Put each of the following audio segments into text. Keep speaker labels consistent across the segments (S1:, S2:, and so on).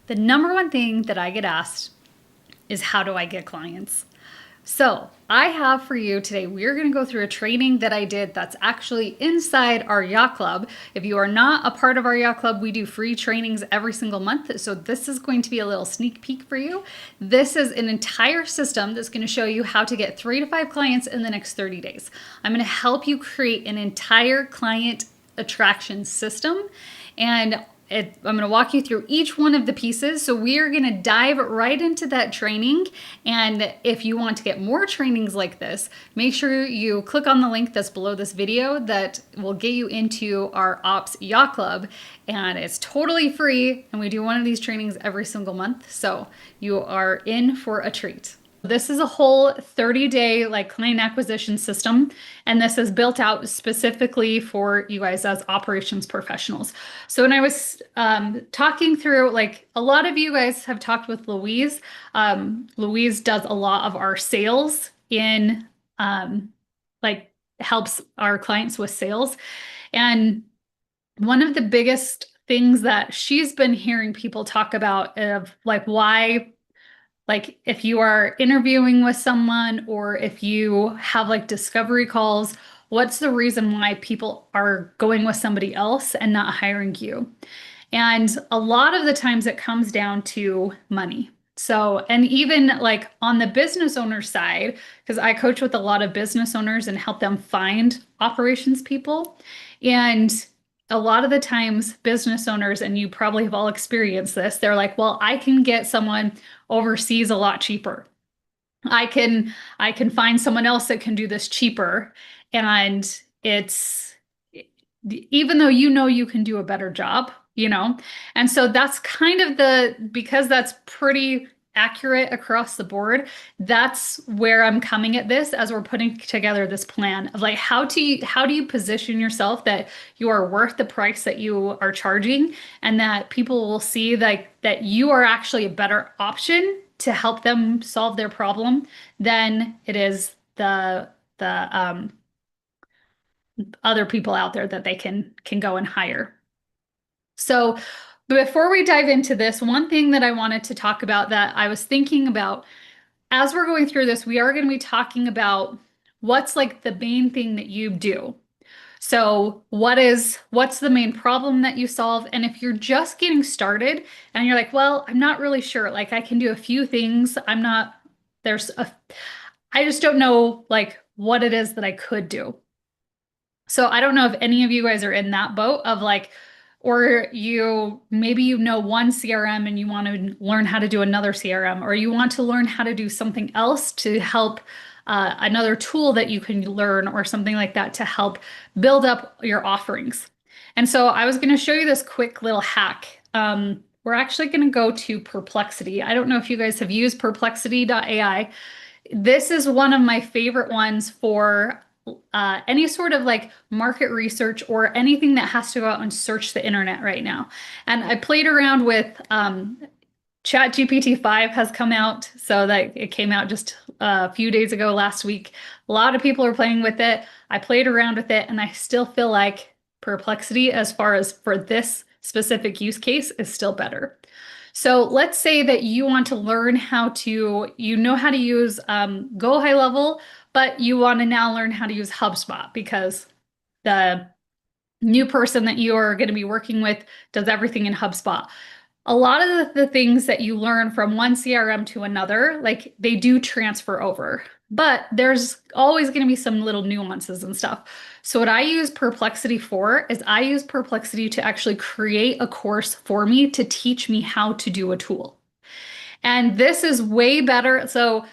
S1: The number one thing that I get asked is how do I get clients? So, I have for you today, we're going to go through a training that I did that's actually inside our yacht club. If you are not a part of our yacht club, we do free trainings every single month. So, this is going to be a little sneak peek for you. This is an entire system that's going to show you how to get 3 to 5 clients in the next 30 days. I'm going to help you create an entire client attraction system. And I'm going to walk you through each one of the pieces. So we are going to dive right into that training. And if you want to get more trainings like this, make sure you click on the link that's below this video that will get you into our Ops Yacht Club. And it's totally free. And we do one of these trainings every single month. So you are in for a treat. This is a whole 30-day client acquisition system, and this is built out specifically for you guys as operations professionals. So when I was talking through, a lot of you guys have talked with Louise. Louise does a lot of our sales in helps our clients with sales. And one of the biggest things that she's been hearing people talk about of why if you are interviewing with someone or if you have discovery calls, what's the reason why people are going with somebody else and not hiring you? And a lot of the times it comes down to money. So, and even on the business owner side, because I coach with a lot of business owners and help them find operations people. And a lot of the times business owners, and you probably have all experienced this, they're like, well, I can get someone overseas a lot cheaper. I can find someone else that can do this cheaper. And it's, even though you can do a better job, And so that's kind of because that's pretty accurate across the board, that's where I'm coming at this as we're putting together this plan of how do you position yourself that you are worth the price that you are charging, and that people will see that you are actually a better option to help them solve their problem than it is the other people out there that they can go and hire. So before we dive into this, one thing that I wanted to talk about that I was thinking about as we're going through this, we are going to be talking about what's the main thing that you do. So what's the main problem that you solve? And if you're just getting started and you're like, well, I'm not really sure, I can do a few things. I just don't know what it is that I could do. So I don't know if any of you guys are in that boat of or maybe one CRM and you want to learn how to do another CRM, or you want to learn how to do something else to help another tool that you can learn or something like that to help build up your offerings. And so I was going to show you this quick little hack. We're actually going to go to Perplexity. I don't know if you guys have used perplexity.ai. This is one of my favorite ones for any sort of market research or anything that has to go out and search the internet right now. And I played around with ChatGPT 5 has come out, so that it came out just a few days ago last week. A lot of people are playing with it. I played around with it, and I still feel like Perplexity, as far as for this specific use case, is still better. So let's say that you want to learn how to use Go High Level, but you want to now learn how to use HubSpot because the new person that you are going to be working with does everything in HubSpot. A lot of the things that you learn from one CRM to another, they do transfer over, but there's always going to be some little nuances and stuff. So what I use Perplexity for is I use Perplexity to actually create a course for me to teach me how to do a tool. And this is way better. So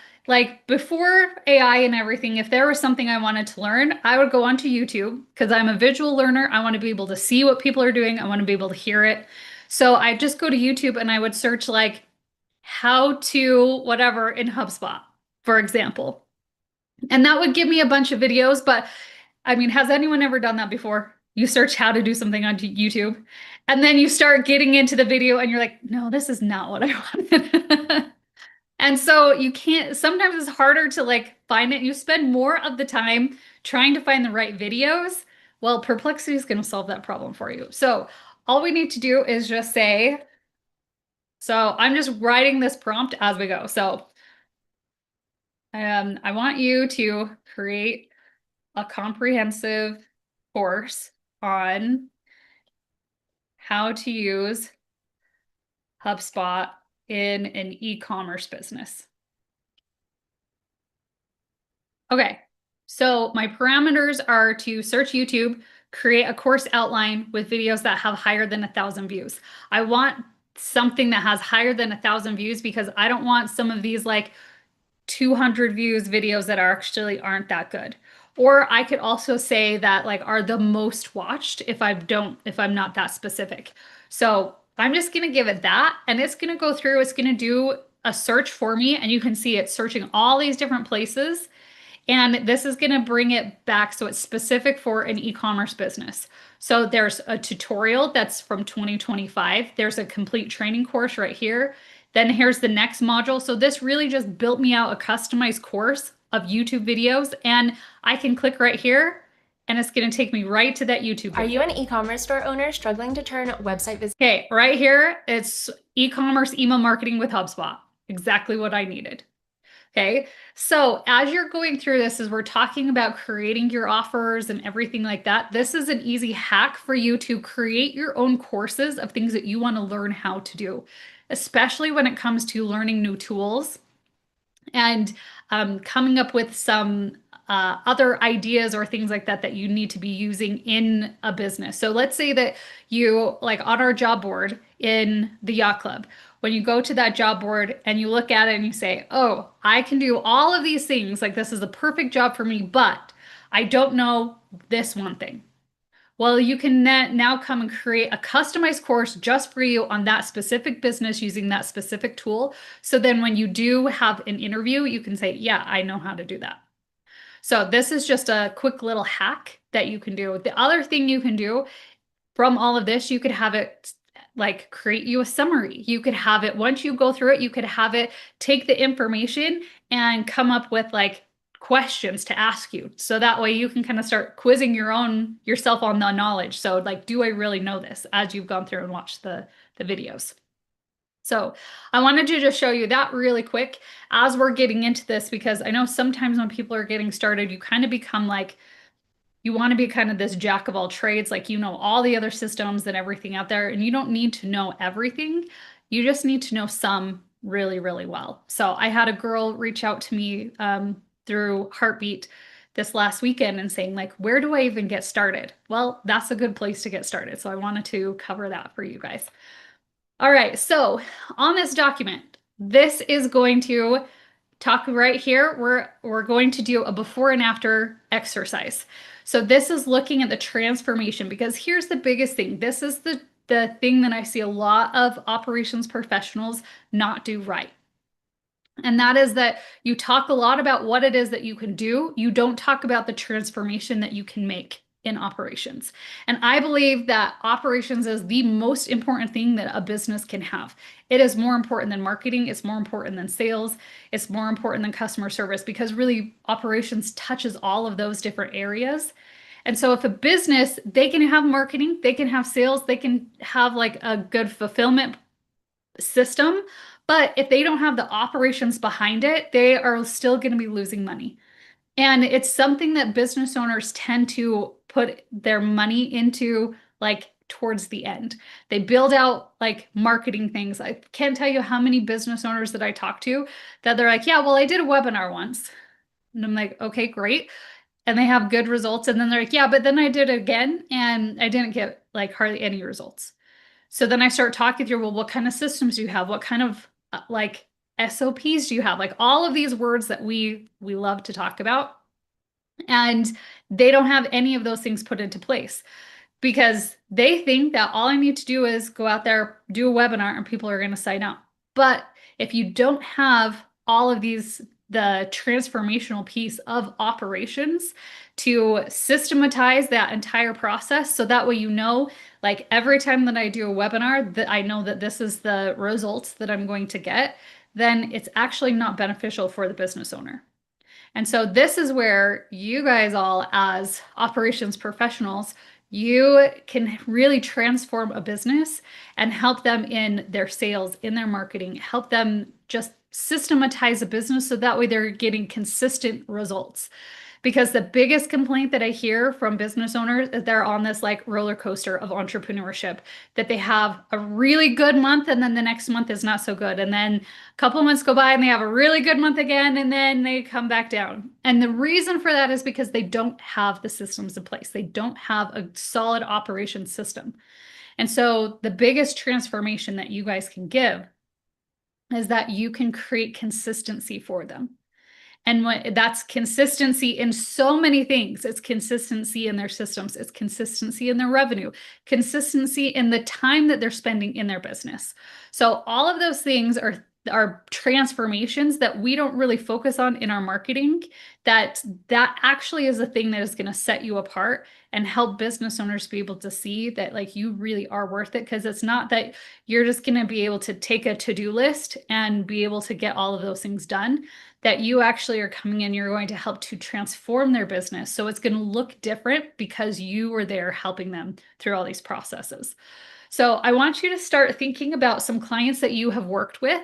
S1: before AI and everything, if there was something I wanted to learn, I would go onto YouTube because I'm a visual learner. I want to be able to see what people are doing. I want to be able to hear it. So I just go to YouTube and I would search how to whatever in HubSpot, for example. And that would give me a bunch of videos. But I mean, has anyone ever done that before? You search how to do something on YouTube and then you start getting into the video and you're like, no, this is not what I wanted. And so you can't, sometimes it's harder to find it. You spend more of the time trying to find the right videos. Well, Perplexity is going to solve that problem for you. So all we need to do is just say, So I'm just writing this prompt as we go. So I want you to create a comprehensive course on how to use HubSpot in an e-commerce business. Okay, so my parameters are to search YouTube, create a course outline with videos that have higher than 1,000 views. I want something that has higher than 1,000 views because I don't want some of these like 200 views videos that actually aren't that good. Or I could also say that like are the most watched if I'm not that specific. So I'm just gonna give it that and it's gonna go through, it's gonna do a search for me and you can see it's searching all these different places. And this is going to bring it back so it's specific for an e-commerce business. So there's a tutorial that's from 2025. There's a complete training course right here. Then here's the next module. So this really just built me out a customized course of YouTube videos. And I can click right here and it's going to take me right to that YouTube video.
S2: Are you an e-commerce store owner struggling to turn website visitors?
S1: Okay, right here, it's e-commerce email marketing with HubSpot. Exactly what I needed. Okay, so as you're going through this, as we're talking about creating your offers and everything like that, this is an easy hack for you to create your own courses of things that you want to learn how to do, especially when it comes to learning new tools and coming up with some other ideas or things like that that you need to be using in a business. So let's say that you, like on our job board in the yacht club, when you go to that job board and you look at it and you say, oh, I can do all of these things, like this is a perfect job for me, but I don't know this one thing. Well, you can now come and create a customized course just for you on that specific business using that specific tool. So then when you do have an interview, you can say, yeah, I know how to do that. So this is just a quick little hack that you can do. The other thing you can do from all of this, you could have it like create you a summary. You could have it, once you go through it, you could have it take the information and come up with like questions to ask you. So that way you can kind of start quizzing yourself on the knowledge. So like, do I really know this as you've gone through and watched the videos? So I wanted to just show you that really quick as we're getting into this, because I know sometimes when people are getting started, you kind of become like, you want to be kind of this jack of all trades, like you know all the other systems and everything out there, and you don't need to know everything. You just need to know some really, really well. So I had a girl reach out to me through Heartbeat this last weekend and saying like, where do I even get started? Well, that's a good place to get started. So I wanted to cover that for you guys. All right, so on this document, this is going to talk right here. We're going to do a before and after exercise. So this is looking at the transformation because here's the biggest thing. This is the thing that I see a lot of operations professionals not do right. And that is that you talk a lot about what it is that you can do. You don't talk about the transformation that you can make in operations. And I believe that operations is the most important thing that a business can have. It is more important than marketing. It's more important than sales. It's more important than customer service because really operations touches all of those different areas. And so if a business, they can have marketing, they can have sales, they can have like a good fulfillment system, but if they don't have the operations behind it, they are still going to be losing money. And it's something that business owners tend to put their money into like towards the end. They build out like marketing things. I can't tell you how many business owners that I talk to that they're like, yeah, well, I did a webinar once. And I'm like, okay, great. And they have good results. And then they're like, yeah, but then I did it again and I didn't get like hardly any results. So then I start talking through, well, what kind of systems do you have? What kind of like SOPs do you have? Like all of these words that we love to talk about. And they don't have any of those things put into place because they think that all I need to do is go out there, do a webinar, and people are going to sign up. But if you don't have all of these, the transformational piece of operations to systematize that entire process, so that way you know, like every time that I do a webinar, that I know that this is the results that I'm going to get, then it's actually not beneficial for the business owner. And so this is where you guys all as operations professionals, You can really transform a business and help them in their sales, in their marketing, help them just systematize a business so that way they're getting consistent results. Because the biggest complaint that I hear from business owners is they're on this like roller coaster of entrepreneurship, that they have a really good month and then the next month is not so good. And then a couple of months go by and they have a really good month again and then they come back down. And the reason for that is because they don't have the systems in place. They don't have a solid operation system. And so the biggest transformation that you guys can give is that you can create consistency for them. And that's consistency in so many things. It's consistency in their systems, it's consistency in their revenue, consistency in the time that they're spending in their business. So all of those things are transformations that we don't really focus on in our marketing, that actually is a thing that is going to set you apart and help business owners be able to see that like you really are worth it, because it's not that you're just going to be able to take a to-do list and be able to get all of those things done, that you actually are coming in, you're going to help to transform their business. So it's going to look different because you were there helping them through all these processes. So I want you to start thinking about some clients that you have worked with.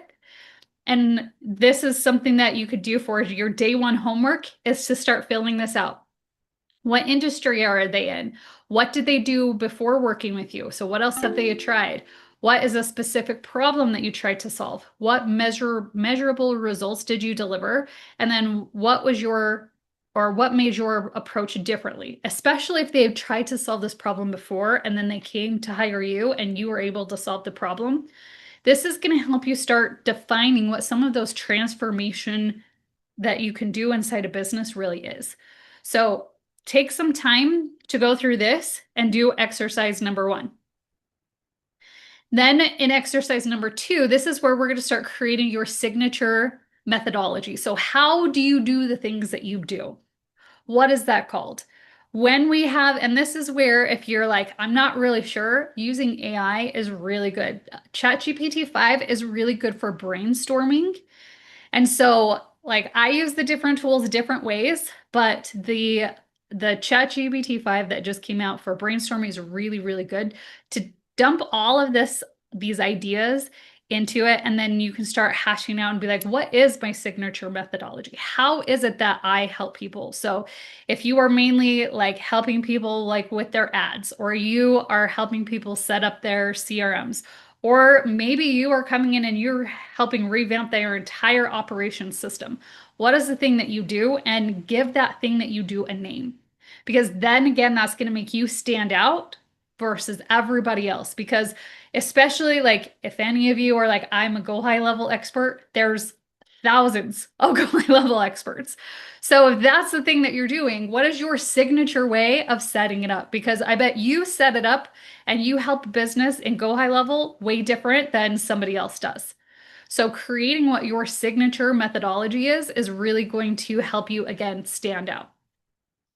S1: And this is something that you could do for your day one homework, is to start filling this out. What industry are they in? What did they do before working with you? So what else have they tried? What is a specific problem that you tried to solve? What measurable results did you deliver? And then what was what made your approach differently? Especially if they've tried to solve this problem before and then they came to hire you and you were able to solve the problem. This is going to help you start defining what some of those transformation that you can do inside a business really is. So take some time to go through this and do exercise number 1. Then in exercise number 2, this is where we're going to start creating your signature methodology. So how do you do the things that you do? What is that called? When we have, and this is where if you're like, I'm not really sure, using AI is really good. ChatGPT 5 is really good for brainstorming. And so like I use the different tools different ways, but the ChatGPT 5 that just came out for brainstorming is really, really good to dump all of these ideas into it, and then you can start hashing out and be like, what is my signature methodology? How is it that I help people? So if you are mainly like helping people like with their ads, or you are helping people set up their CRMs, or maybe you are coming in and you're helping revamp their entire operation system, what is the thing that you do? And give that thing that you do a name. Because then again, that's going to make you stand out versus everybody else. Because especially like if any of you are like, I'm a go high level expert, there's thousands of go high level experts. So if that's the thing that you're doing, what is your signature way of setting it up? Because I bet you set it up and you help business and go high level way different than somebody else does. So creating what your signature methodology is really going to help you again stand out.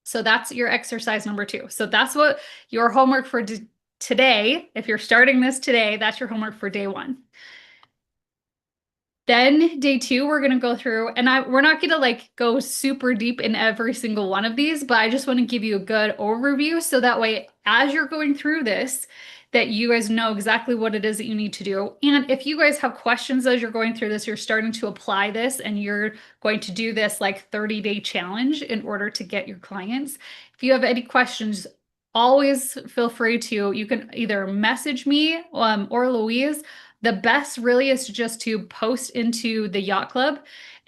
S1: So that's your exercise number 2. So that's what your homework for today, if you're starting this today, that's your homework for day 1. Then day 2, we're going to go through, and we're not going to like go super deep in every single one of these, but I just want to give you a good overview so that way as you're going through this, that you guys know exactly what it is that you need to do. And if you guys have questions as you're going through this, you're starting to apply this and you're going to do this like 30-day challenge in order to get your clients. If you have any questions, always feel free to, you can either message me or Louise. The best really is just to post into the yacht club,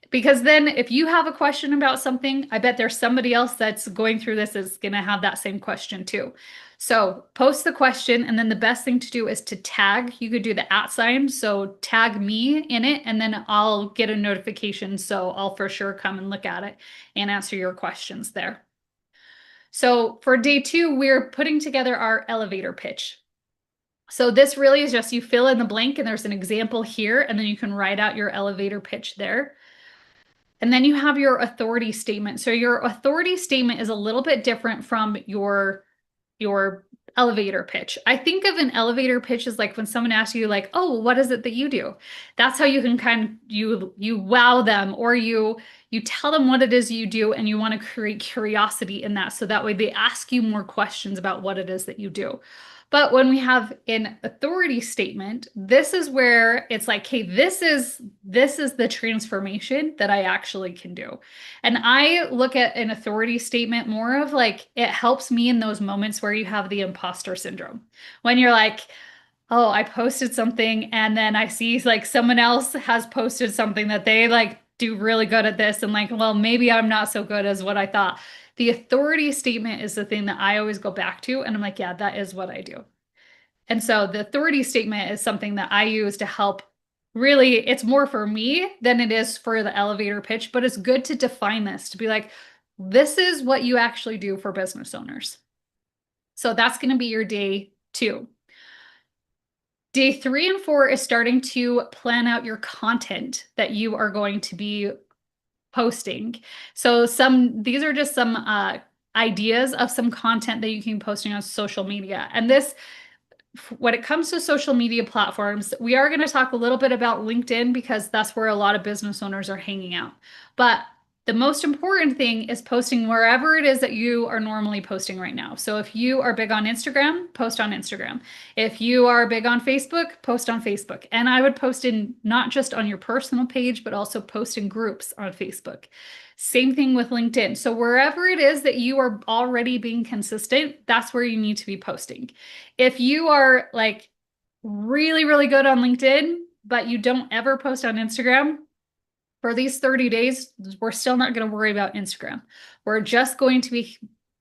S1: because then if you have a question about something, I bet there's somebody else that's going through this is going to have that same question too. So post the question, and then the best thing to do is to tag. You could do the @sign, so tag me in it, and then I'll get a notification. So I'll for sure come and look at it and answer your questions there. So for day 2, we're putting together our elevator pitch. So this really is just you fill in the blank and there's an example here, and then you can write out your elevator pitch there. And then you have your authority statement. So your authority statement is a little bit different from your elevator pitch. I think of an elevator pitch as like when someone asks you like, "Oh, what is it that you do?" That's how you can kind of you wow them, or you tell them what it is you do, and you want to create curiosity in that, so that way they ask you more questions about what it is that you do. But when we have an authority statement, this is where it's like, hey, this is the transformation that I actually can do. And I look at an authority statement more of like it helps me in those moments where you have the imposter syndrome. When you're like, oh, I posted something and then I see like someone else has posted something that they like do really good at this, and like, well, maybe I'm not so good as what I thought. The authority statement is the thing that I always go back to, and I'm like, yeah, that is what I do. And so the authority statement is something that I use to help. Really, it's more for me than it is for the elevator pitch, but it's good to define this to be like, this is what you actually do for business owners. So that's going to be your day 2. Day 3 and 4 is starting to plan out your content that you are going to be posting. So these are just some ideas of some content that you can be posting on social media. And this, when it comes to social media platforms, we are going to talk a little bit about LinkedIn because that's where a lot of business owners are hanging out. But the most important thing is posting wherever it is that you are normally posting right now. So if you are big on Instagram, post on Instagram. If you are big on Facebook, post on Facebook. And I would post in not just on your personal page, but also post in groups on Facebook. Same thing with LinkedIn. So wherever it is that you are already being consistent, that's where you need to be posting. If you are like really, really good on LinkedIn, but you don't ever post on Instagram, for these 30 days, we're still not going to worry about Instagram. We're just going to be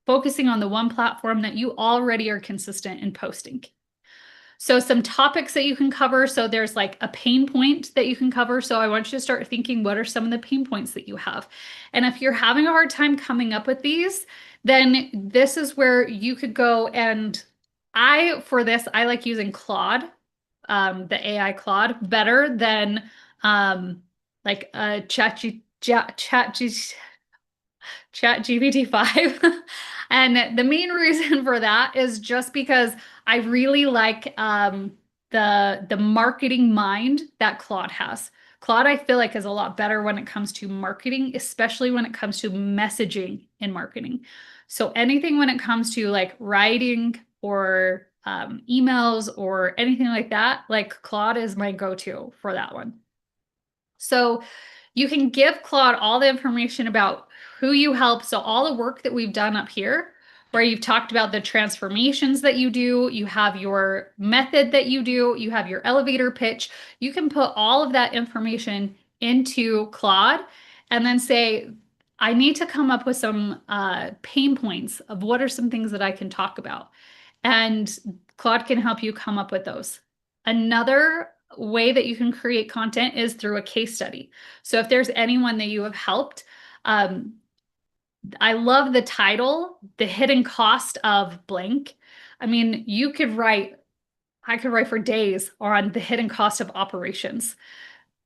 S1: focusing on the one platform that you already are consistent in posting. So some topics that you can cover. So there's like a pain point that you can cover. So I want you to start thinking, what are some of the pain points that you have? And if you're having a hard time coming up with these, then this is where you could go. And for this, I like using Claude, the AI Claude, better than like Chat GPT-5. And the main reason for that is just because I really like the marketing mind that Claude has. Claude, I feel like, is a lot better when it comes to marketing, especially when it comes to messaging in marketing. So anything when it comes to like writing or emails or anything like that, like Claude is my go-to for that one. So you can give Claude all the information about who you help. So all the work that we've done up here, where you've talked about the transformations that you do, you have your method that you do, you have your elevator pitch, you can put all of that information into Claude and then say, I need to come up with some pain points of what are some things that I can talk about. And Claude can help you come up with those. Another way that you can create content is through a case study. So if there's anyone that you have helped, I love the title, The Hidden Cost of Blank. I mean, I could write for days on the hidden cost of operations,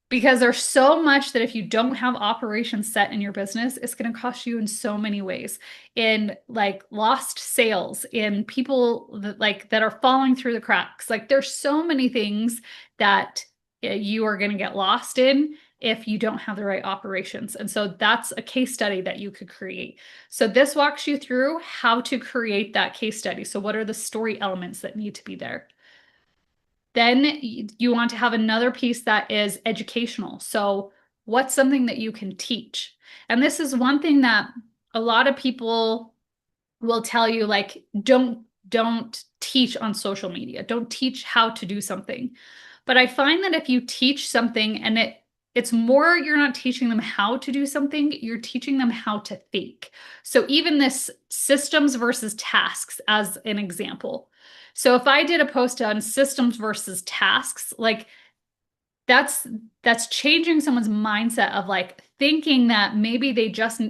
S1: because there's so much that if you don't have operations set in your business, it's going to cost you in so many ways, in like lost sales, in people that are falling through the cracks. Like there's so many things that you are going to get lost in if you don't have the right operations. And so that's a case study that you could create. So this walks you through how to create that case study. So what are the story elements that need to be there? Then you want to have another piece that is educational. So what's something that you can teach? And this is one thing that a lot of people will tell you, like, don't teach on social media. Don't teach how to do something. But I find that if you teach something and it's more, you're not teaching them how to do something, you're teaching them how to think. So even this systems versus tasks as an example. So if I did a post on systems versus tasks, like that's changing someone's mindset of like thinking that maybe they just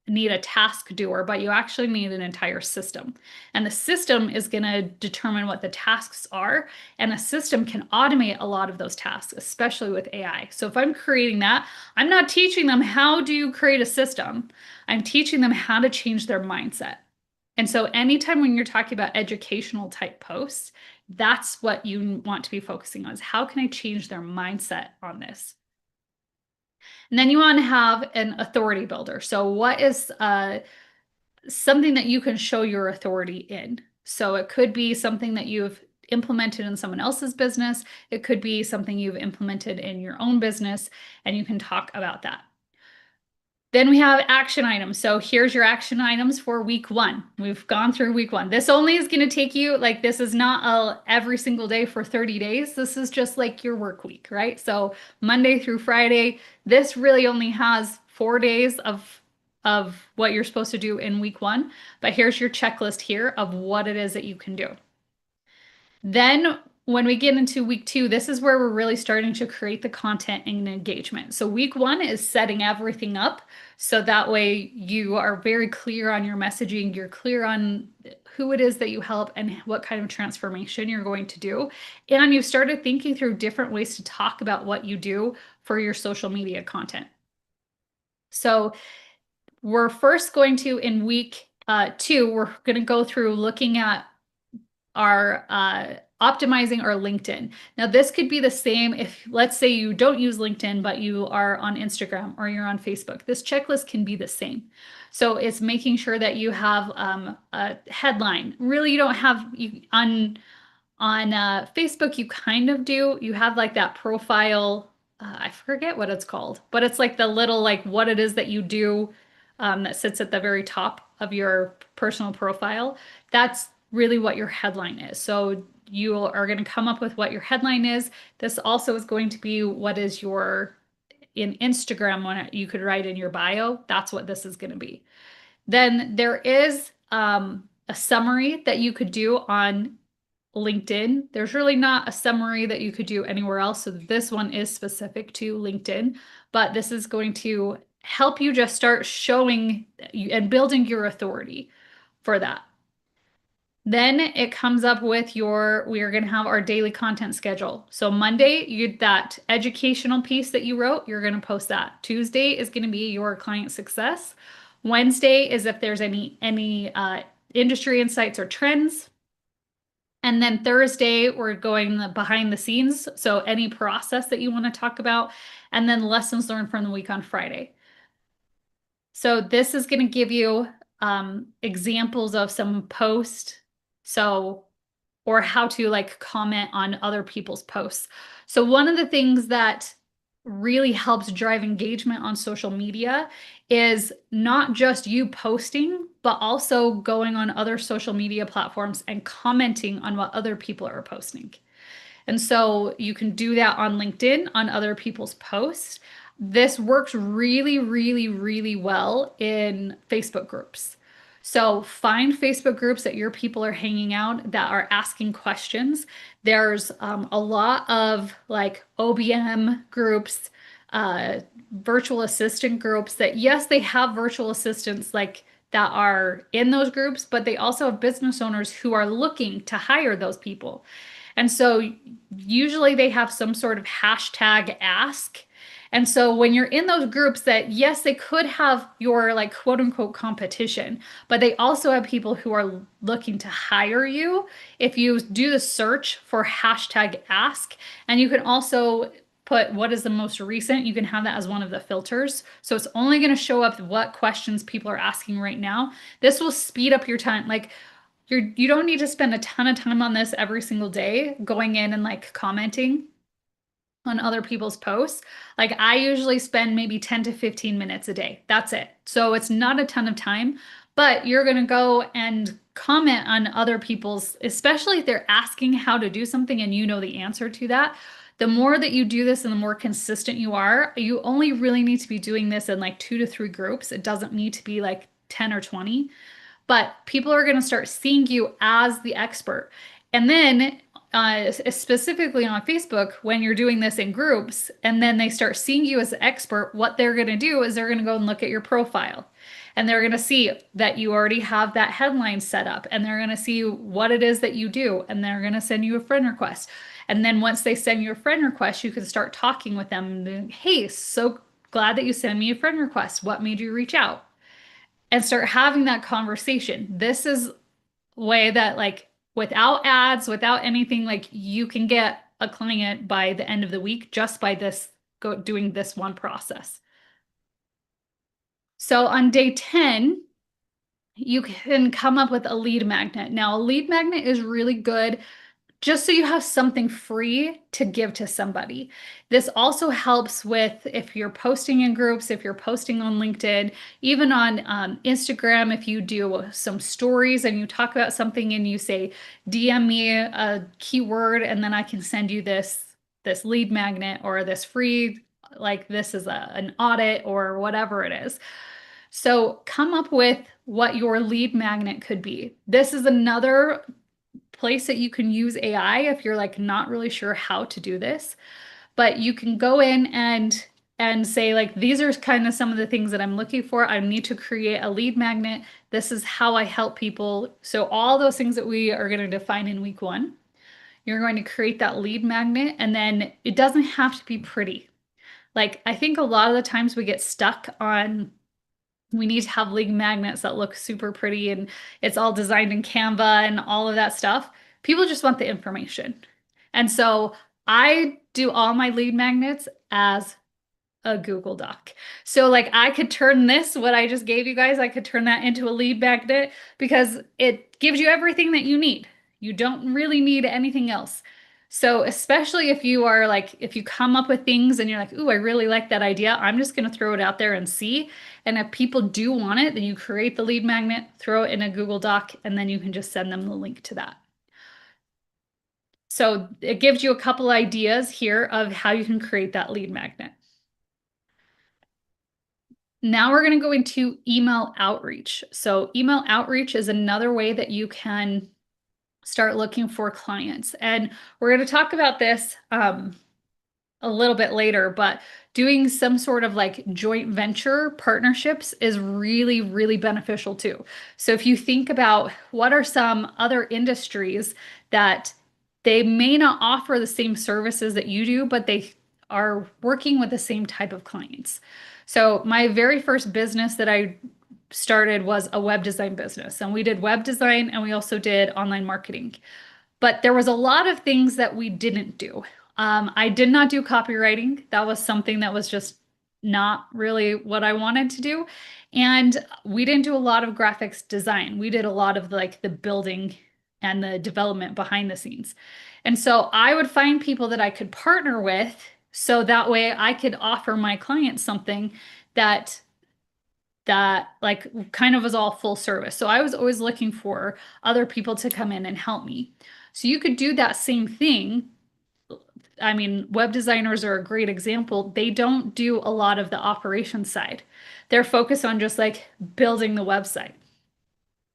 S1: need a task doer, but you actually need an entire system. And the system is going to determine what the tasks are. And the system can automate a lot of those tasks, especially with AI. So if I'm creating that, I'm not teaching them how to create a system. I'm teaching them how to change their mindset. And so anytime when you're talking about educational type posts, that's what you want to be focusing on is how can I change their mindset on this? And then you want to have an authority builder. So what is something that you can show your authority in? So it could be something that you've implemented in someone else's business. It could be something you've implemented in your own business, and you can talk about that. Then we have action items. So here's your action items for week one. We've gone through week one. This only is going to take you, like, this is not every single day for 30 days. This is just like your work week, right? So Monday through Friday, this really only has 4 days of what you're supposed to do in week one. But here's your checklist here of what it is that you can do. Then when we get into week two, this is where we're really starting to create the content and engagement. So week one is setting everything up. So that way you are very clear on your messaging. You're clear on who it is that you help and what kind of transformation you're going to do. And you've started thinking through different ways to talk about what you do for your social media content. So we're first going to, in week two, we're going to go through looking at our optimizing our LinkedIn. Now, this could be the same if, let's say, you don't use LinkedIn, but you are on Instagram or you're on Facebook. This checklist can be the same. So it's making sure that you have a headline. Really, you don't have on Facebook, you kind of do. You have like that profile. I forget what it's called, but it's like the little like what it is that you do that sits at the very top of your personal profile. That's really what your headline is. So you are going to come up with what your headline is. This also is going to be what is your in Instagram when you could write in your bio. That's what this is going to be. Then there is a summary that you could do on LinkedIn. There's really not a summary that you could do anywhere else. So this one is specific to LinkedIn, but this is going to help you just start showing and building your authority for that. Then it comes up with we are going to have our daily content schedule. So Monday, that educational piece that you wrote, you're going to post that. Tuesday is going to be your client success. Wednesday is if there's any industry insights or trends. And then Thursday, we're going behind the scenes. So any process that you want to talk about, and then lessons learned from the week on Friday. So this is going to give you examples of some posts. So, or how to like comment on other people's posts. So one of the things that really helps drive engagement on social media is not just you posting, but also going on other social media platforms and commenting on what other people are posting. And so you can do that on LinkedIn, on other people's posts. This works really, really, really well in Facebook groups. So find Facebook groups that your people are hanging out that are asking questions. There's a lot of like OBM groups, virtual assistant groups that, yes, they have virtual assistants like that are in those groups, but they also have business owners who are looking to hire those people. And so usually they have some sort of hashtag ask. And so when you're in those groups that, yes, they could have your like quote unquote competition, but they also have people who are looking to hire you. If you do the search for hashtag ask, and you can also put what is the most recent, you can have that as one of the filters. So it's only going to show up what questions people are asking right now. This will speed up your time. Like you don't need to spend a ton of time on this every single day going in and like commenting on other people's posts. Like I usually spend maybe 10 to 15 minutes a day. That's it. So it's not a ton of time, but you're going to go and comment on other people's, especially if they're asking how to do something and you know the answer to that. The more that you do this and the more consistent you are, you only really need to be doing this in like 2 to 3 groups. It doesn't need to be like 10 or 20, but people are going to start seeing you as the expert. And then specifically on Facebook, when you're doing this in groups, and then they start seeing you as the expert, what they're going to do is they're going to go and look at your profile. And they're going to see that you already have that headline set up. And they're going to see what it is that you do. And they're going to send you a friend request. And then once they send you a friend request, you can start talking with them. And, hey, so glad that you sent me a friend request. What made you reach out? and start having that conversation. This is a way that like without ads, without anything, like you can get a client by the end of the week just by this doing this one process. So on day 10, you can come up with a lead magnet. Now, a lead magnet is really good just so you have something free to give to somebody. This also helps with if you're posting in groups, if you're posting on LinkedIn, even on Instagram, if you do some stories and you talk about something and you say, DM me a keyword and then I can send you this lead magnet or this free, like this is an audit or whatever it is. So come up with what your lead magnet could be. This is another place that you can use AI if you're like not really sure how to do this. But you can go in and say like these are kind of some of the things that I'm looking for. I need to create a lead magnet. This is how I help people. So all those things that we are going to define in week 1, you're going to create that lead magnet and then it doesn't have to be pretty. Like I think a lot of the times we get stuck on we need to have lead magnets that look super pretty and it's all designed in Canva and all of that stuff. People just want the information. And so I do all my lead magnets as a Google Doc. So like I could turn this, what I just gave you guys, I could turn that into a lead magnet because it gives you everything that you need. You don't really need anything else. So especially if you are like, if you come up with things and you're like, ooh, I really like that idea, I'm just going to throw it out there and see. And if people do want it, then you create the lead magnet, throw it in a Google Doc, and then you can just send them the link to that. So it gives you a couple ideas here of how you can create that lead magnet. Now we're going to go into email outreach. So email outreach is another way that you can start looking for clients. And we're going to talk about this a little bit later, but doing some sort of like joint venture partnerships is really, really beneficial too. So if you think about what are some other industries that they may not offer the same services that you do, but they are working with the same type of clients. So my very first business that I started was a web design business, and we did web design and we also did online marketing. But there was a lot of things that we didn't do. I did not do copywriting. That was something that was just not really what I wanted to do. And we didn't do a lot of graphics design. We did a lot of like the building and the development behind the scenes. And so I would find people that I could partner with so that way I could offer my clients something that like kind of was all full service. So I was always looking for other people to come in and help me. So you could do that same thing. I mean, web designers are a great example. They don't do a lot of the operations side. They're focused on just like building the website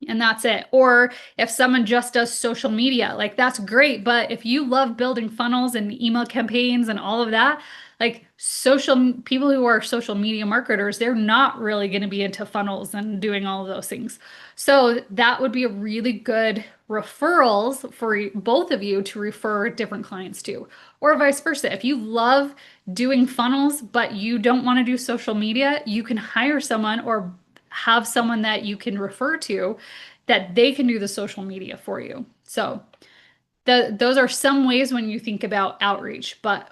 S1: and that's it. Or if someone just does social media, like that's great. But if you love building funnels and email campaigns and all of that, like social people who are social media marketers, they're not really going to be into funnels and doing all of those things. So that would be a really good referrals for both of you to refer different clients to, or vice versa. If you love doing funnels, but you don't want to do social media, you can hire someone or have someone that you can refer to that they can do the social media for you. So those are some ways when you think about outreach. But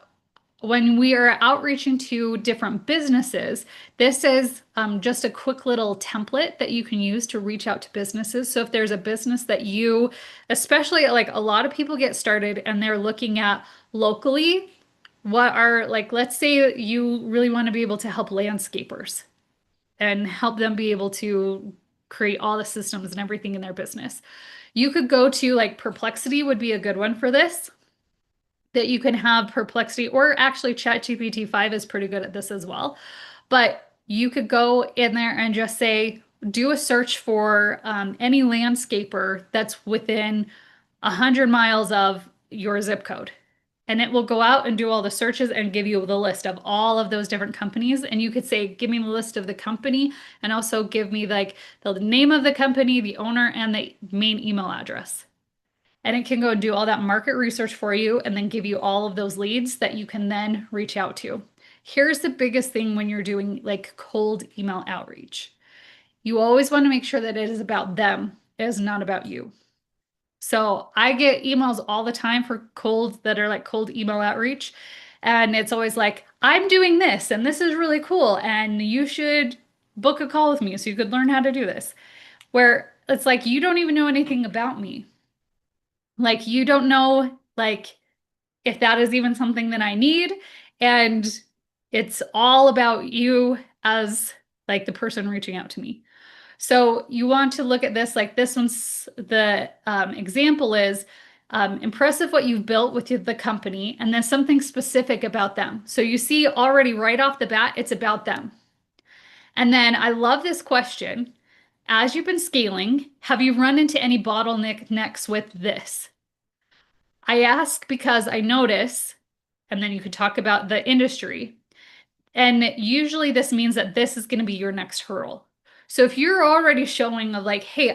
S1: when we are outreaching to different businesses, this is just a quick little template that you can use to reach out to businesses. So if there's a business that you, especially like a lot of people get started and they're looking at locally, what are like, let's say you really want to be able to help landscapers and help them be able to create all the systems and everything in their business. You could go to like Perplexity would be a good one for this. That you can have Perplexity, or actually ChatGPT 5 is pretty good at this as well. But you could go in there and just say, do a search for any landscaper that's within 100 miles of your zip code. And it will go out and do all the searches and give you the list of all of those different companies. And you could say, give me the list of the company and also give me like the name of the company, the owner, and the main email address. And it can go do all that market research for you and then give you all of those leads that you can then reach out to. Here's the biggest thing when you're doing like cold email outreach You always want to make sure that it is about them, it is not about you. So I get emails all the time for cold that are like cold email outreach. And it's always like, I'm doing this and this is really cool. And you should book a call with me so you could learn how to do this. Where it's like, you don't even know anything about me. Like, you don't know, like, if that is even something that I need. And it's all about you as like the person reaching out to me. So you want to look at this like this one's the example is impressive what you've built with the company and then something specific about them. So you see already right off the bat, it's about them. And then I love this question. As you've been scaling, have you run into any bottlenecks with this? I ask because I notice, and then you could talk about the industry. And usually this means that this is going to be your next hurdle. So if you're already showing of like, hey,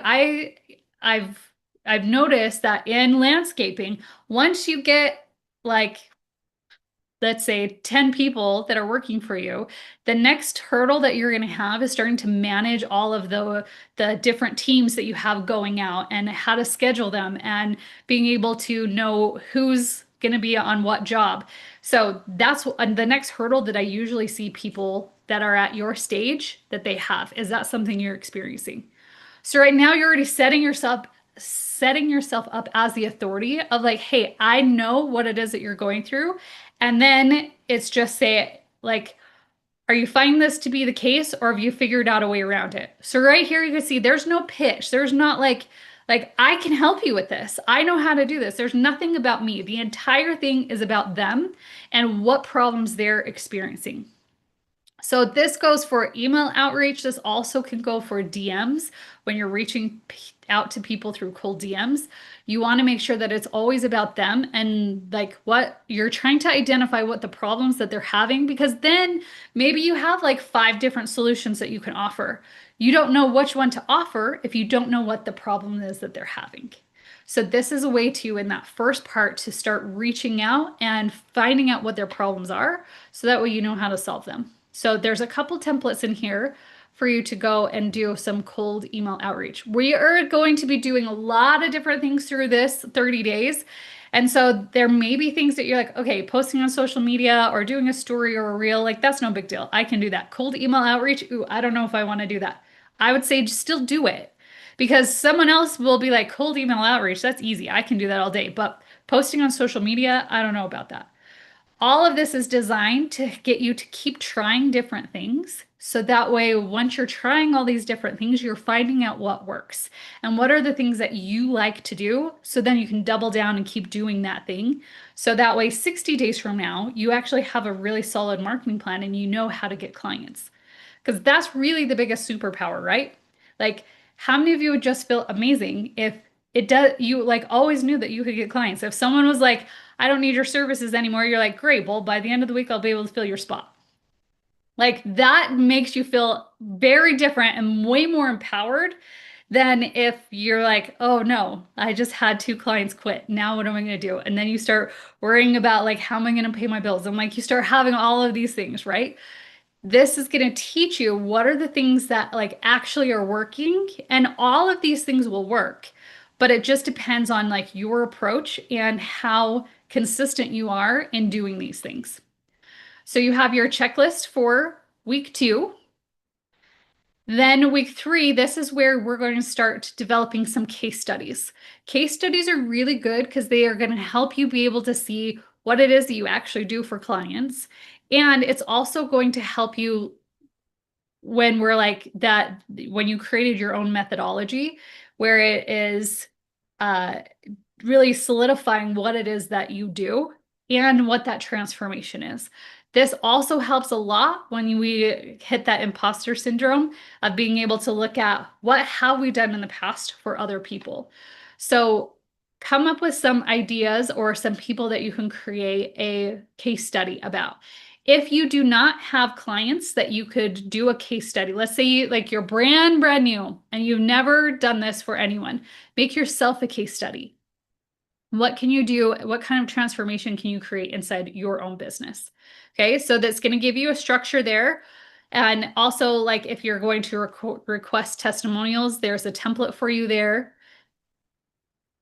S1: I've I've noticed that in landscaping, once you get like let's say 10 people that are working for you, the next hurdle that you're going to have is starting to manage all of the different teams that you have going out and how to schedule them and being able to know who's going to be on what job. So that's the next hurdle that I usually see people that are at your stage that they have. Is that something you're experiencing? So right now you're already setting yourself up as the authority of like, hey, I know what it is that you're going through. And then it's just say like, are you finding this to be the case or have you figured out a way around it? So right here you can see there's no pitch. There's not like I can help you with this. I know how to do this. There's nothing about me. The entire thing is about them and what problems they're experiencing. So this goes for email outreach. This also can go for DMs when you're reaching out to people through cold DMs. You want to make sure that it's always about them and like what you're trying to identify what the problems that they're having because then maybe you have like 5 different solutions that you can offer. You don't know which one to offer if you don't know what the problem is that they're having. So this is a way to, in that first part, to start reaching out and finding out what their problems are so that way you know how to solve them. So there's a couple templates in here for you to go and do some cold email outreach. We are going to be doing a lot of different things through this 30 days. And so there may be things that you're like, okay, posting on social media or doing a story or a reel, like that's no big deal. I can do that. Cold email outreach, ooh, I don't know if I want to do that. I would say just still do it because someone else will be like, cold email outreach, that's easy. I can do that all day. But posting on social media, I don't know about that. All of this is designed to get you to keep trying different things. So that way, once you're trying all these different things, you're finding out what works and what are the things that you like to do. So then you can double down and keep doing that thing. So that way, 60 days from now, you actually have a really solid marketing plan and you know how to get clients. Because that's really the biggest superpower, right? Like, how many of you would just feel amazing if it does, you like always knew that you could get clients? If someone was like, I don't need your services anymore, you're like, great, well, by the end of the week, I'll be able to fill your spot. Like, that makes you feel very different and way more empowered than if you're like, oh no, I just had 2 clients quit. Now what am I going to do? And then you start worrying about like, how am I going to pay my bills? And like, you start having all of these things, right? This is going to teach you what are the things that like actually are working, and all of these things will work, but it just depends on like your approach and how consistent you are in doing these things. So you have your checklist for week 2. Then week 3, this is where we're going to start developing some case studies. Case studies are really good because they are going to help you be able to see what it is that you actually do for clients. And it's also going to help you when we're like that, when you created your own methodology, where it is uh, really solidifying what it is that you do and what that transformation is. This also helps a lot when we hit that imposter syndrome of being able to look at what have we done in the past for other people. So come up with some ideas or some people that you can create a case study about. If you do not have clients that you could do a case study, let's say like you're brand new and you've never done this for anyone, make yourself a case study. What can you do? What kind of transformation can you create inside your own business? Okay, so that's going to give you a structure there. And also, like if you're going to request testimonials, there's a template for you there.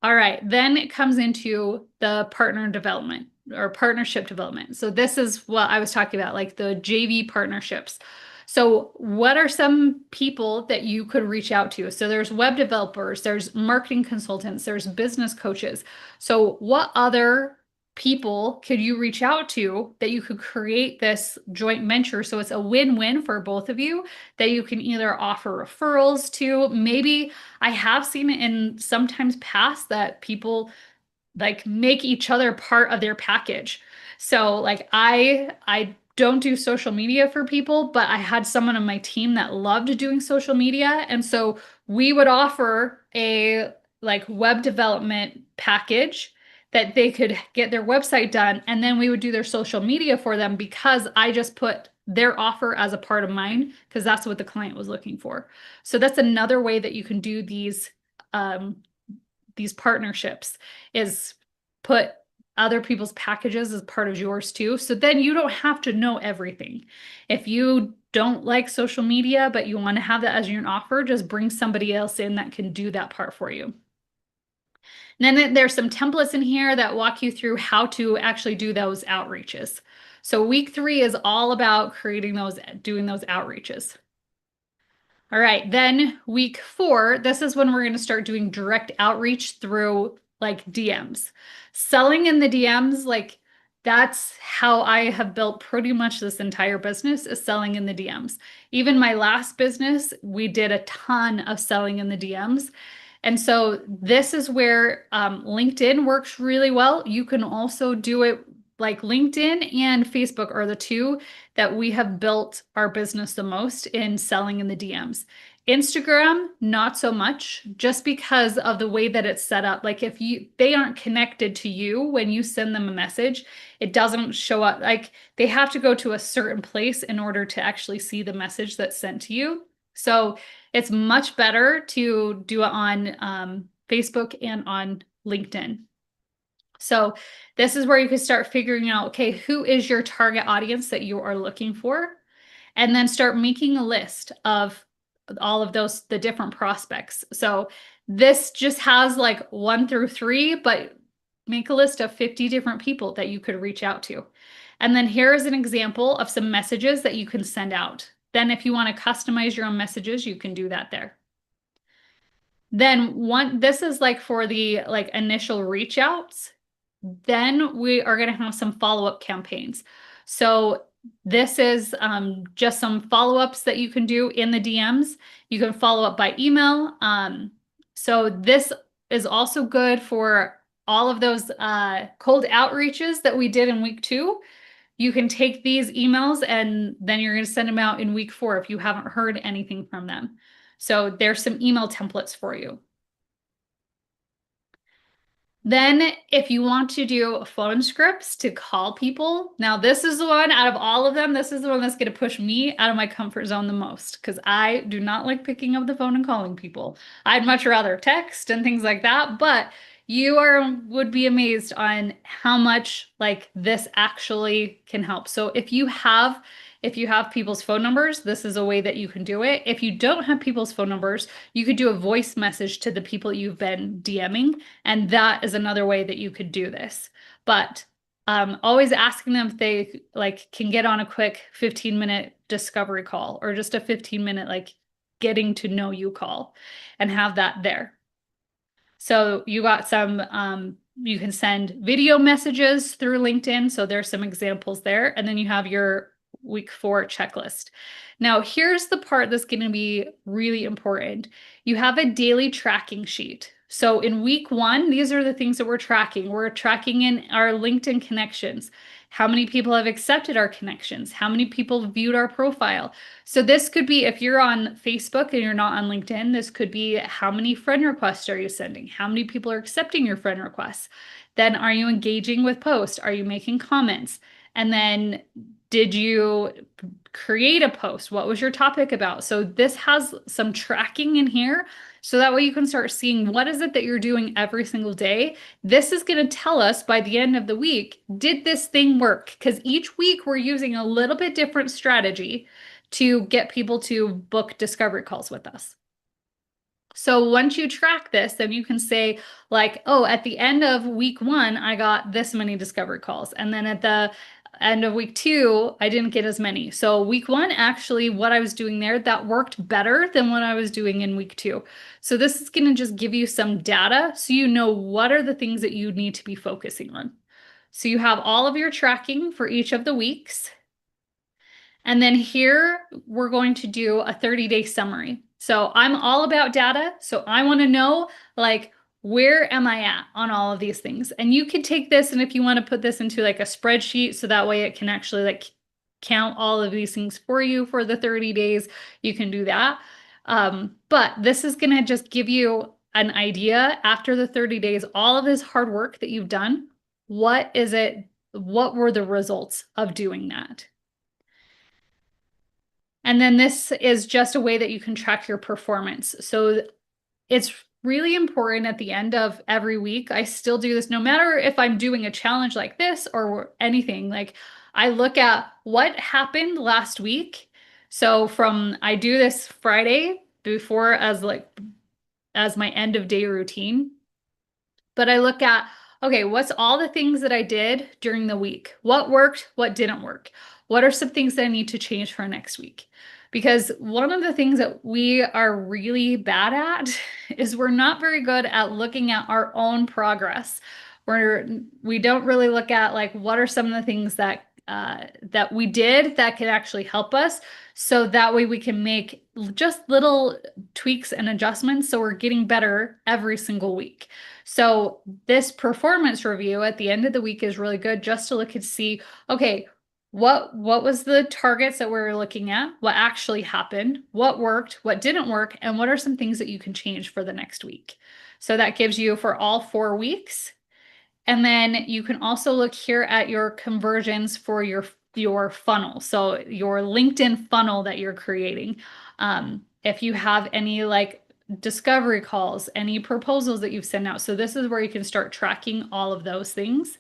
S1: All right, then it comes into the partner development or partnership development. So this is what I was talking about, like the JV partnerships. So what are some people that you could reach out to? So there's web developers, there's marketing consultants, there's business coaches. So what other people could you reach out to that you could create this joint venture so it's a win-win for both of you that you can either offer referrals to, maybe I have seen it in sometimes past that people like make each other part of their package. So like I don't do social media for people, but I had someone on my team that loved doing social media. And so we would offer a like web development package that they could get their website done and then we would do their social media for them because I just put their offer as a part of mine because that's what the client was looking for. So that's another way that you can do um, these partnerships is put other people's packages as part of yours too. So then you don't have to know everything. If you don't like social media, but you want to have that as your offer, just bring somebody else in that can do that part for you. And then there's some templates in here that walk you through how to actually do those outreaches. So week 3 is all about creating those, doing those outreaches. All right, then week 4, this is when we're going to start doing direct outreach through like DMs. Selling in the DMs, like that's how I have built pretty much this entire business is selling in the DMs. Even my last business, we did a ton of selling in the DMs. And so this is where LinkedIn works really well. You can also do it like LinkedIn and Facebook are the two that we have built our business the most in selling in the DMs. Instagram, not so much, just because of the way that it's set up. Like if they aren't connected to you when you send them a message, it doesn't show up. Like they have to go to a certain place in order to actually see the message that's sent to you. So it's much better to do it on Facebook and on LinkedIn. So this is where you can start figuring out, okay, who is your target audience that you are looking for? And then start making a list of all of those, the different prospects. So this just has like 1 through 3, but make a list of 50 different people that you could reach out to. And then here is an example of some messages that you can send out. Then if you want to customize your own messages, you can do that there. Then this is like for the like initial reach outs. Then we are going to have some follow-up campaigns. So this is just some follow-ups that you can do in the DMs. You can follow up by email. So this is also good for all of those cold outreaches that we did in week 2. You can take these emails and then you're going to send them out in week 4 if you haven't heard anything from them. So there's some email templates for you. Then if you want to do phone scripts to call people, now this is the one out of all of them, this is the one that's going to push me out of my comfort zone the most because I do not like picking up the phone and calling people. I'd much rather text and things like that, but you would be amazed on how much like this actually can help. So if you have people's phone numbers, this is a way that you can do it. If you don't have people's phone numbers, you could do a voice message to the people you've been DMing, and that is another way that you could do this. But always asking them if they like can get on a quick 15-minute discovery call or just a 15-minute like getting to know you call and have that there. So you got some, you can send video messages through LinkedIn. So there's some examples there. And then you have your week 4 checklist. Now, here's the part that's going to be really important. You have a daily tracking sheet. So in week 1, these are the things that we're tracking. We're tracking in our LinkedIn connections. How many people have accepted our connections? How many people viewed our profile? So this could be if you're on Facebook and you're not on LinkedIn, this could be how many friend requests are you sending? How many people are accepting your friend requests? Then are you engaging with posts? Are you making comments? And then did you create a post? What was your topic about? So this has some tracking in here So that way you can start seeing what is it that you're doing every single day. This is going to tell us by the end of the week, did this thing work? Because each week we're using a little bit different strategy to get people to book discovery calls with us. So once you track this, then you can say like, oh, at the end of week 1, I got this many discovery calls. And then at the end of week 2, I didn't get as many. So week 1, actually, what I was doing there, that worked better than what I was doing in week 2. So this is going to just give you some data so you know what are the things that you need to be focusing on. So you have all of your tracking for each of the weeks. And then here we're going to do a 30-day summary. So I'm all about data. So I want to know like, where am I at on all of these things? And you could take this and if you want to put this into like a spreadsheet so that way it can actually like count all of these things for you for the 30 days, you can do that. But this is going to just give you an idea after the 30 days, all of this hard work that you've done. What is it? What were the results of doing that? And then this is just a way that you can track your performance. So it's really important at the end of every week. I still do this no matter if I'm doing a challenge like this or anything. Like I look at what happened last week. So I do this Friday before as my end of day routine. But I look at, okay, what's all the things that I did during the week? What worked? What didn't work? What are some things that I need to change for next week? Because one of the things that we are really bad at is we're not very good at looking at our own progress. We don't really look at like what are some of the things that we did that could actually help us, so that way we can make just little tweaks and adjustments so we're getting better every single week. So this performance review at the end of the week is really good just to look and see, okay, what was the targets that we were looking at? What actually happened? What worked? What didn't work? And what are some things that you can change for the next week? So that gives you for all 4 weeks. And then you can also look here at your conversions for your funnel. So your LinkedIn funnel that you're creating. If you have any like discovery calls, any proposals that you've sent out. So this is where you can start tracking all of those things.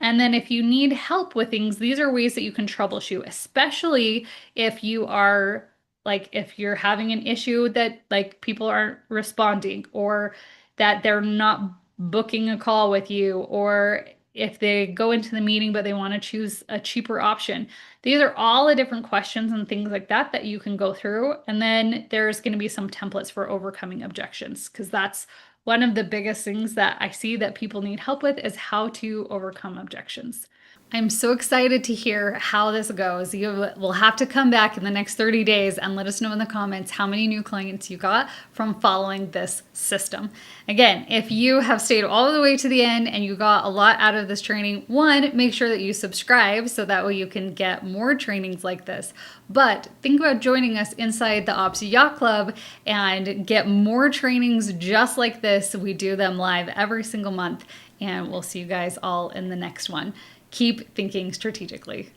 S1: And then if you need help with things, these are ways that you can troubleshoot, especially if you are like if you're having an issue that like people aren't responding or that they're not booking a call with you, or if they go into the meeting but they want to choose a cheaper option. These are all the different questions and things like that that you can go through. And then there's going to be some templates for overcoming objections, because that's one of the biggest things that I see that people need help with is how to overcome objections. I'm so excited to hear how this goes. You will have to come back in the next 30 days and let us know in the comments how many new clients you got from following this system. Again, if you have stayed all the way to the end and you got a lot out of this training, one, make sure that you subscribe so that way you can get more trainings like this. But think about joining us inside the Ops Yacht Club and get more trainings just like this. We do them live every single month, and we'll see you guys all in the next one. Keep thinking strategically.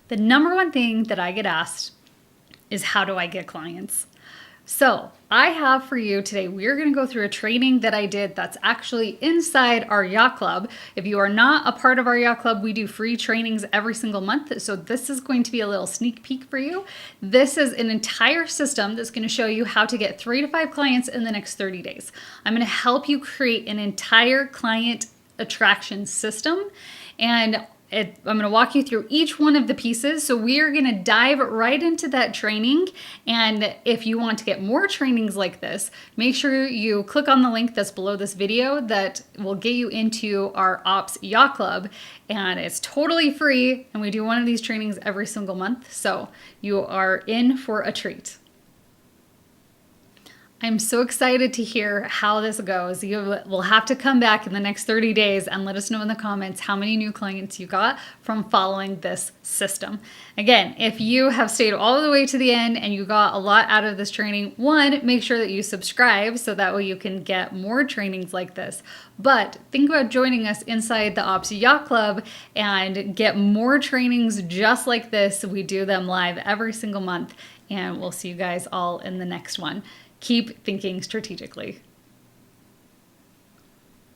S1: The number one thing that I get asked is, how do I get clients? So I have for you today, we're going to go through a training that I did that's actually inside our yacht club. If you are not a part of our yacht club, we do free trainings every single month. So this is going to be a little sneak peek for you. This is an entire system that's going to show you how to get 3 to 5 clients in the next 30 days. I'm going to help you create an entire client attraction system, and I'm going to walk you through each one of the pieces. So we are going to dive right into that training. And if you want to get more trainings like this, make sure you click on the link that's below this video that will get you into our Ops Yacht Club. And it's totally free. And we do one of these trainings every single month. So you are in for a treat. I'm so excited to hear how this goes. You will have to come back in the next 30 days and let us know in the comments how many new clients you got from following this system. Again, if you have stayed all the way to the end and you got a lot out of this training, one, make sure that you subscribe so that way you can get more trainings like this. But think about joining us inside the Ops Yacht Club and get more trainings just like this. We do them live every single month, and we'll see you guys all in the next one. Keep thinking strategically.